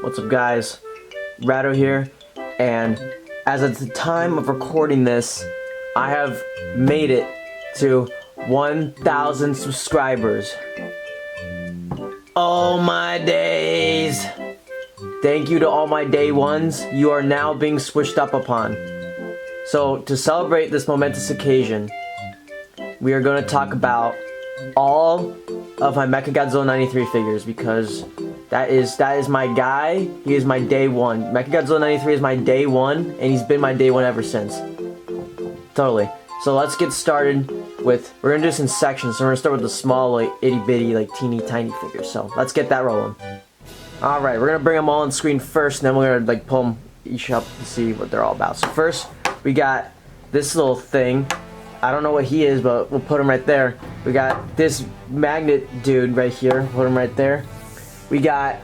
What's up, guys? Rado here, and as of the time of recording this, I have made it to 1,000 subscribers. Oh my days! Thank you to all my day ones. You are now being switched up upon. So, to celebrate this momentous occasion, we are going to talk about all of my Mechagodzilla 93 figures, because that is my guy. He is my day one. Mechagodzilla 93 is my day one, and he's been my day one ever since. Totally. So let's get started with, we're gonna do this in sections. So we're gonna start with the small, like itty bitty, like teeny tiny figures. So let's get that rolling. All right, we're gonna bring them all on screen first, and then we're gonna like pull them each up to see what they're all about. So first, we got this little thing. I don't know what he is, but we'll put him right there. We got this magnet dude right here. Put him right there. We got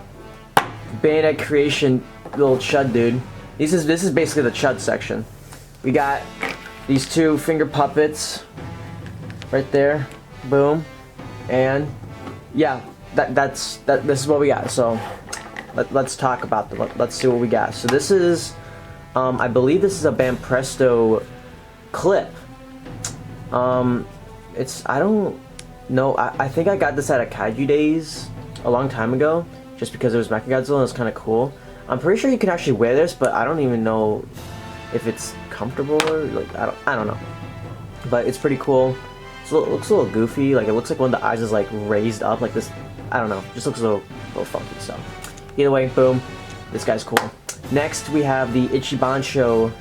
Bandai Creation little Chud dude. This is basically the Chud section. We got these two finger puppets right there. Boom. And yeah, this is what we got. So let's talk about them. Let's see what we got. So this is I believe this is a Banpresto clip. I don't know, I think I got this at a Kaiju Days a long time ago, just because it was Mechagodzilla and it was kind of cool. I'm pretty sure you can actually wear this, but I don't even know if it's comfortable or like, I don't know. But it's pretty cool. It looks a little goofy, like it looks like one of the eyes is like raised up like this. I don't know, just looks a little funky. So either way, boom, this guy's cool. Next we have the Ichibansho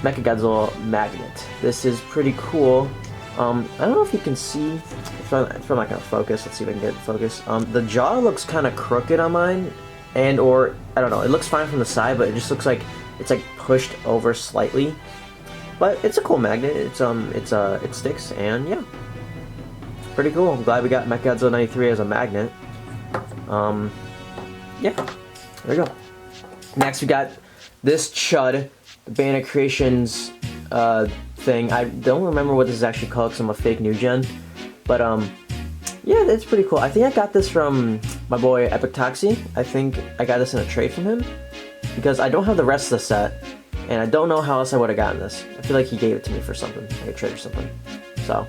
Mechagodzilla magnet. This is pretty cool. I don't know if you can see, if I'm not gonna focus, let's see if I can get it focused. The jaw looks kind of crooked on mine, or I don't know, it looks fine from the side, but it just looks like it's like pushed over slightly. But it's a cool magnet. It sticks, and yeah, pretty cool. I'm glad we got Mechagodzilla 93 as a magnet. Yeah, there we go. Next we got this Chud, the Bandai Creations thing. I don't remember what this is actually called because I'm a fake new gen, but yeah, it's pretty cool. I think I got this from my boy Epic Toxie. I think I got this in a trade from him because I don't have the rest of the set, and I don't know how else I would have gotten this. I feel like he gave it to me for something, like a trade or something. So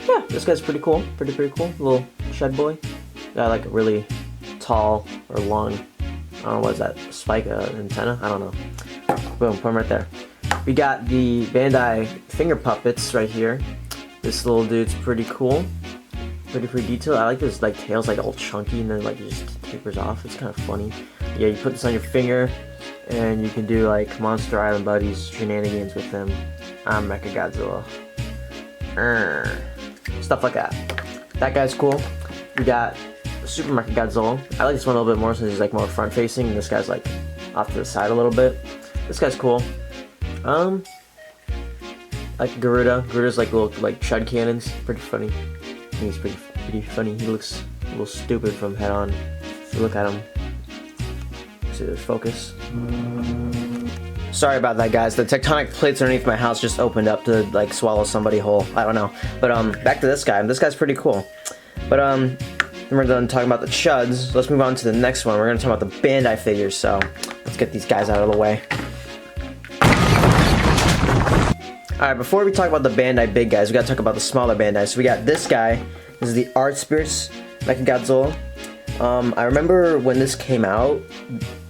yeah, this guy's pretty cool. Pretty cool. Little Chud boy. Got like a really tall or long, I don't know, what is that, spike antenna? I don't know. Boom, put him right there. We got the Bandai finger puppets right here. This little dude's pretty cool. Pretty detailed. I like this like tail's like all chunky and then like it just tapers off. It's kind of funny. Yeah, you put this on your finger and you can do like Monster Island Buddies shenanigans with them. I'm Mechagodzilla. Stuff like that. That guy's cool. We got Super Mechagodzilla. I like this one a little bit more since he's like more front facing, and this guy's like off to the side a little bit. This guy's cool. Like Garuda. Garuda's like little like Chud cannons. Pretty funny. I think he's pretty funny. He looks a little stupid from head on. If you look at him. See, there's focus. Sorry about that, guys. The tectonic plates underneath my house just opened up to like swallow somebody whole. I don't know. But back to this guy. This guy's pretty cool. But we're done talking about the Chuds. Let's move on to the next one. We're gonna talk about the Bandai figures. So let's get these guys out of the way. Alright, before we talk about the Bandai big guys, we gotta talk about the smaller Bandai. So we got this guy. This is the Art Spirits Mechagodzilla. I remember when this came out,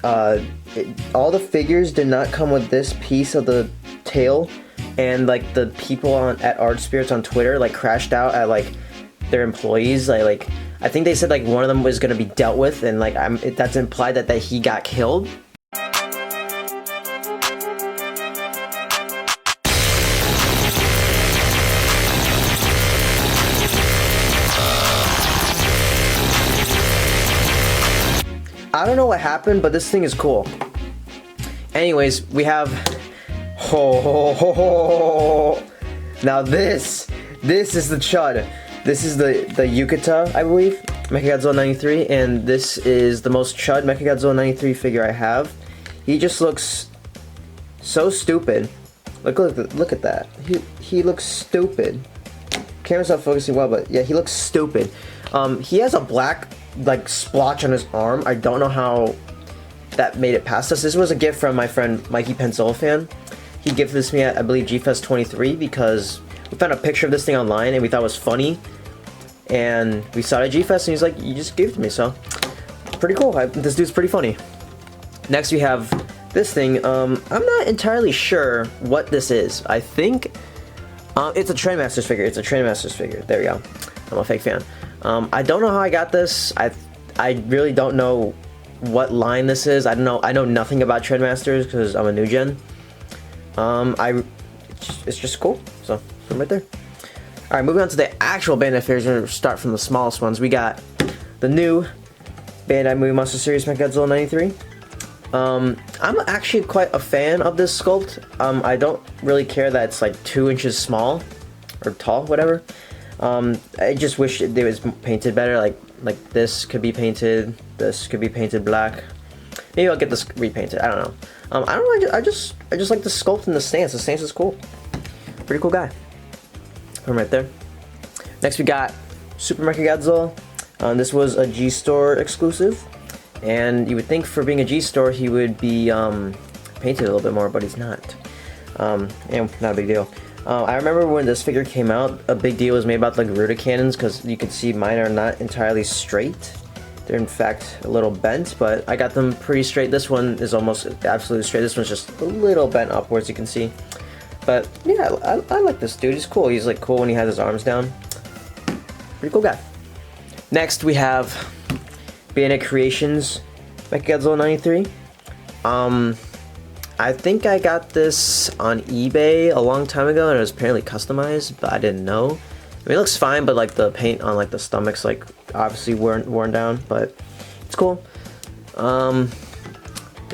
all the figures did not come with this piece of the tail, and like the people at Art Spirits on Twitter like crashed out at like their employees. Like I think they said like one of them was gonna be dealt with, and like that's implied that he got killed. I don't know what happened, but this thing is cool. Anyways, we have now this is the Chud. This is the Yukata, I believe, Mechagodzilla 93, and this is the most Chud Mechagodzilla 93 figure I have. He just looks so stupid. Look at that. He looks stupid. Camera's not focusing well, but yeah, he looks stupid. He has a black like splotch on his arm. I don't know how that made it past us. This was a gift from my friend Mikey Pencil fan. He gifted this to me at, I believe, G-Fest 23 because we found a picture of this thing online and we thought it was funny. And we saw it at G-Fest and he's like, you just gave it to me, so pretty cool. This dude's pretty funny. Next we have this thing. I'm not entirely sure what this is. I think it's a Trendmasters figure. It's a Trendmasters figure. There we go. I'm a fake fan. I don't know how I got this. I really don't know what line this is. I don't know. I know nothing about Trendmasters because I'm a new gen. It's just cool. So I'm right there. All right, moving on to the actual Bandai figures. We're gonna start from the smallest ones. We got the new Bandai Movie Monster series Mechagodzilla 93. I'm actually quite a fan of this sculpt. I don't really care that it's like 2 inches small or tall, whatever. I just wish it was painted better. Like this could be painted. This could be painted black. Maybe I'll get this repainted. I don't know. I don't know. I just like the sculpt and the stance. The stance is cool. Pretty cool guy. Put him right there. Next we got Super Mechagodzilla. This was a G-Store exclusive, and you would think for being a G-Store he would be painted a little bit more, but he's not. And not a big deal. I remember when this figure came out, a big deal was made about the Garuda cannons because you can see mine are not entirely straight. They're in fact a little bent, but I got them pretty straight. This one is almost absolutely straight. This one's just a little bent upwards, you can see. But yeah, I like this dude. He's cool. He's like cool when he has his arms down. Pretty cool guy. Next we have Bandai Creations Mechagodzilla 93. I think I got this on eBay a long time ago and it was apparently customized, but I didn't know. I mean, it looks fine, but like the paint on like the stomach's like obviously worn down, but it's cool. He's a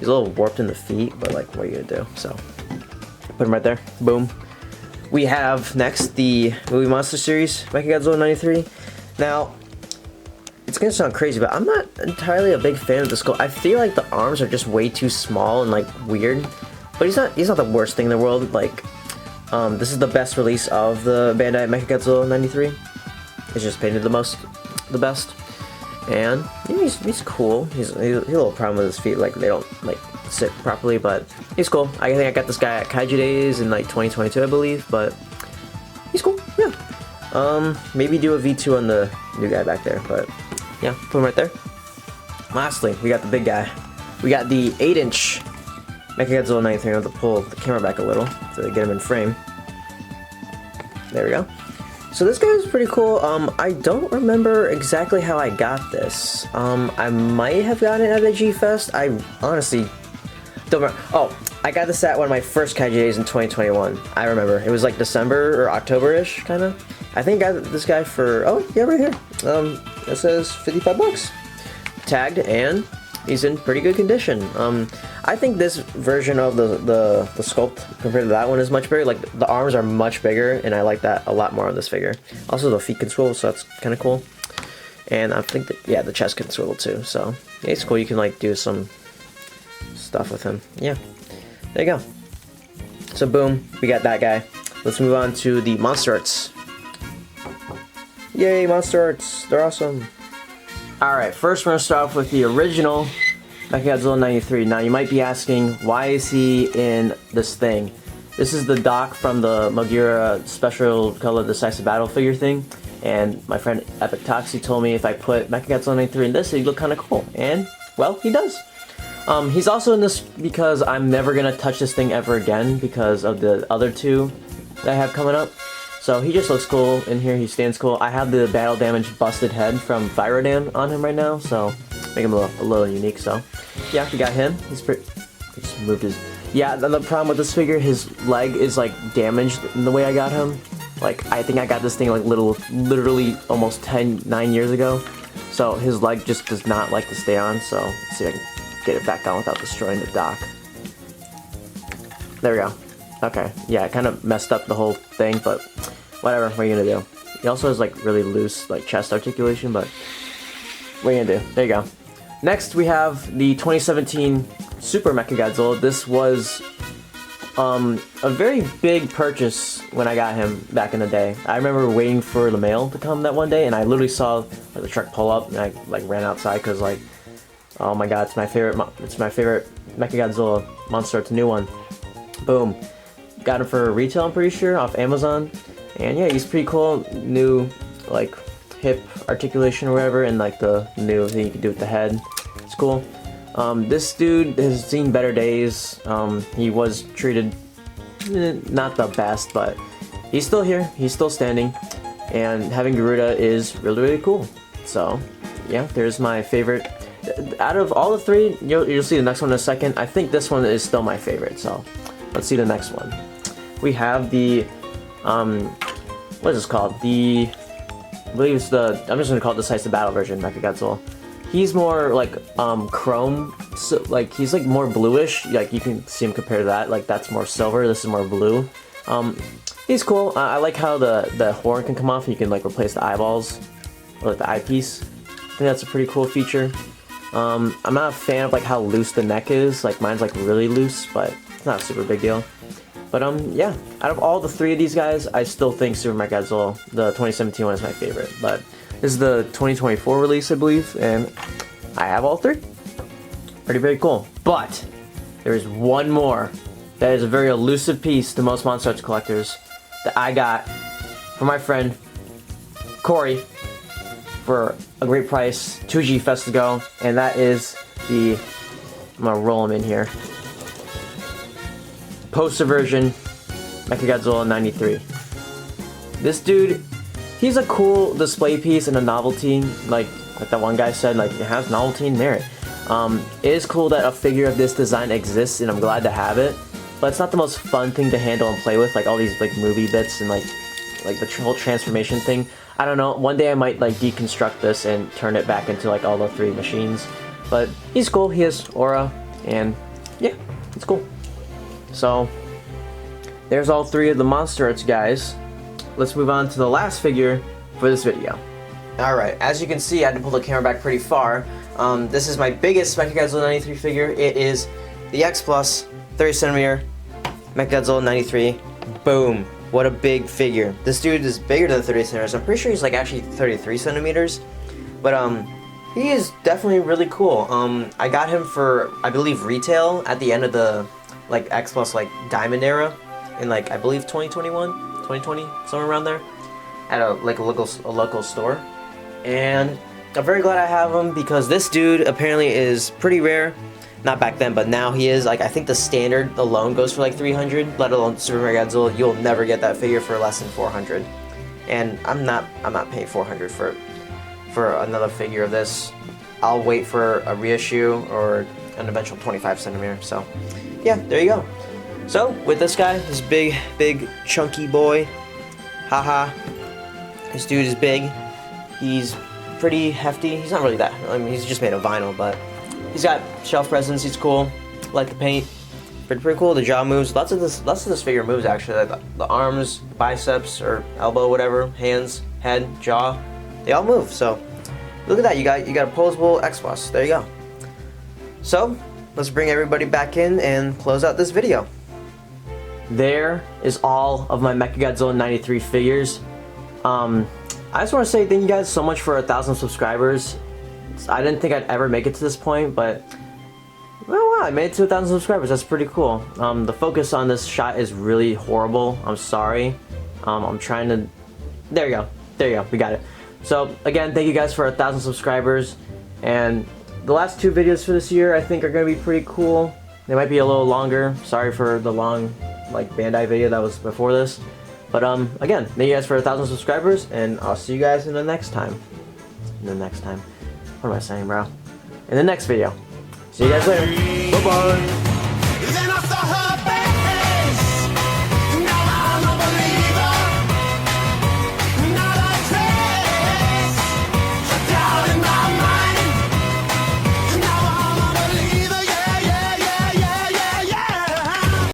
little warped in the feet, but like what are you gonna do? So put him right there. Boom. We have next the Movie Monster series Mechagodzilla 93. Now, it's gonna sound crazy, but I'm not entirely a big fan of the sculpt. I feel like the arms are just way too small and like weird. But he's not the worst thing in the world. Like, this is the best release of the Bandai Mechagodzilla 93. It's just painted the best. And yeah, he's cool. He's a little problem with his feet, like they don't like sit properly, but he's cool. I think I got this guy at Kaiju Days in like 2022, I believe, but he's cool. Yeah. Maybe do a V2 on the new guy back there, but yeah, put him right there. Lastly, we got the big guy. We got the 8-inch Mechagodzilla 93. I have to pull the camera back a little to get him in frame. There we go. So this guy is pretty cool. I don't remember exactly how I got this. I might have gotten it at a G-Fest. I honestly don't remember. Oh, I got this at one of my first Kaiju Days in 2021. I remember. It was like December or October-ish, kind of. I think I got this guy for, oh, yeah, right here. It says 55 bucks. Tagged, and he's in pretty good condition. I think this version of the sculpt compared to that one is much bigger. Like, the arms are much bigger, and I like that a lot more on this figure. Also, the feet can swivel, so that's kind of cool. And I think that, yeah, the chest can swivel too, so yeah, it's cool. You can, like, do some stuff with him. Yeah, there you go. So, boom, we got that guy. Let's move on to the Monsterarts. Yay, Monsterarts, they're awesome. Alright, first we're going to start off with the original Mechagodzilla 93. Now you might be asking, why is he in this thing? This is the doc from the Mogira Special Color Decisive Battle figure thing, and my friend Epic Toxie told me if I put Mechagodzilla 93 in this, he'd look kind of cool, and, well, he does. He's also in this because I'm never going to touch this thing ever again because of the other two that I have coming up. So he just looks cool in here, he stands cool. I have the battle damage busted head from Virodan on him right now, so make him a little unique, so. Yeah, we got him. He's pretty, he just moved his, yeah, the problem with this figure, his leg is like damaged in the way I got him. Like, I think I got this thing like literally almost 9 years ago. So his leg just does not like to stay on, so let's see if I can get it back on without destroying the dock. There we go. Okay, yeah, it kind of messed up the whole thing, but whatever, what are you gonna do? He also has like really loose like chest articulation, but what are you gonna do? There you go. Next we have the 2017 Super Mechagodzilla. This was a very big purchase when I got him back in the day. I remember waiting for the mail to come that one day, and I literally saw like, the truck pull up, and I like ran outside because like Oh my god, it's my favorite. It's my favorite Mechagodzilla monster. It's a new one. Boom. Got him for retail, I'm pretty sure, off Amazon. And yeah, he's pretty cool. New, like, hip articulation or whatever, and like the new thing you can do with the head. It's cool. This dude has seen better days. He was treated not the best, but he's still here. He's still standing. And having Garuda is really, really cool. So, yeah, there's my favorite. Out of all the three, you'll see the next one in a second. I think this one is still my favorite, so let's see the next one. We have the, what is this called? I believe it's I'm just gonna call it the Slice of Battle version, Mechagodzilla. He's more like, chrome, so, like, he's like more bluish, like you can see him compared to that, like that's more silver, this is more blue. He's cool. I like how the horn can come off and you can like replace the eyeballs, or like the eyepiece. I think that's a pretty cool feature. I'm not a fan of like how loose the neck is, like mine's like really loose, but it's not a super big deal. But yeah, out of all the three of these guys, I still think Super Mechagodzilla, the 2017 one, is my favorite. But this is the 2024 release, I believe, and I have all three. Pretty very cool. But there is one more that is a very elusive piece to most Monsterarts collectors that I got from my friend Corey for a great price, 2G Fest ago, and that is the, I'm gonna roll him in here, poster version Mechagodzilla 93. This dude, he's a cool display piece and a novelty, like that one guy said, like it has novelty and merit. It is cool that a figure of this design exists, and I'm glad to have it, but it's not the most fun thing to handle and play with, like all these like movie bits and like the whole transformation thing. I don't know, one day I might like deconstruct this and turn it back into like all the three machines. But he's cool, he has aura, and yeah, it's cool. So, there's all three of the Monsterarts guys. Let's move on to the last figure for this video. Alright, as you can see, I had to pull the camera back pretty far. This is my biggest Mechagodzilla 93 figure. It is the X Plus 30cm Mechagodzilla 93. Boom. What a big figure. This dude is bigger than 30 centimeters. I'm pretty sure he's like actually 33 centimeters. But he is definitely really cool. I got him for, I believe, retail at the end of the like X Plus like Diamond era in like I believe 2021, 2020, somewhere around there, at a local store. And I'm very glad I have him because this dude apparently is pretty rare. Not back then, but now he is. Like, I think the standard alone goes for like 300, let alone Super Mechagodzilla. You'll never get that figure for less than 400. And I'm not paying 400 for another figure of this. I'll wait for a reissue or an eventual 25 centimeter. So, yeah, there you go. So, with this guy, this big chunky boy, haha. This dude is big. He's pretty hefty. He's not really that. I mean, he's just made of vinyl, but he's got shelf presence. He's cool. Like the paint, pretty cool. The jaw moves. Lots of this figure moves actually. Like the arms, biceps or elbow, whatever, hands, head, jaw, they all move. So look at that. You got a posable X Plus. There you go. So let's bring everybody back in and close out this video. There is all of my Mechagodzilla 93 figures. I just want to say thank you guys so much for 1,000 subscribers. I didn't think I'd ever make it to this point, but oh wow, I made it to 1,000 subscribers. That's pretty cool. The focus on this shot is really horrible. I'm sorry. I'm trying to. There you go. We got it. So again, thank you guys for 1,000 subscribers. And the last two videos for this year, I think, are gonna be pretty cool. They might be a little longer. Sorry for the long, like, Bandai video that was before this. But again, thank you guys for 1,000 subscribers, and I'll see you guys in the next time. What am I saying, bro? In the next video. See you guys later. Bye-bye.